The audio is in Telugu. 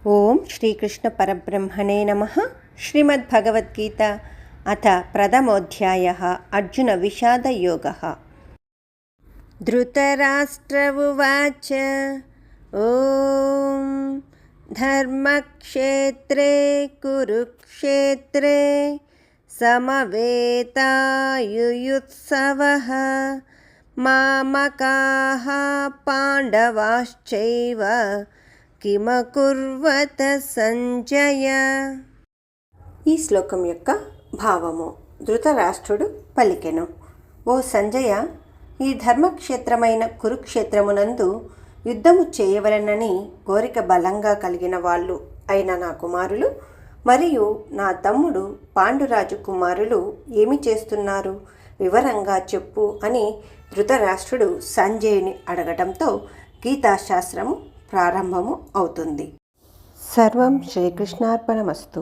ఓం శ్రీకృష్ణ పరబ్రహ్మణే నమః. శ్రీమద్భగవద్గీత అథ ప్రథమోऽధ్యాయः అర్జున విషాదయోగः. ధృతరాష్ట్ర ఉవాచ ఓం ధర్మక్షేత్రే కురుక్షేత్రే సమవేతాయుయుత్సవః మామకాః పాండవాశ్చైవ కిమకుర్వత సంజయ. ఈ శ్లోకం యొక్క భావము. ధృతరాష్ట్రుడు పలికెను, ఓ సంజయ, ఈ ధర్మక్షేత్రమైన కురుక్షేత్రమునందు యుద్ధము చేయవలెనని కోరిక బలంగా కలిగిన వాళ్ళు అయిన నా కుమారులు మరియు నా తమ్ముడు పాండురాజు కుమారులు ఏమి చేస్తున్నారు, వివరంగా చెప్పు అని ధృతరాష్ట్రుడు సంజయుని అడగటంతో గీతాశాస్త్రము ప్రారంభము అవుతుంది. సర్వం శ్రీకృష్ణార్పణమస్తు.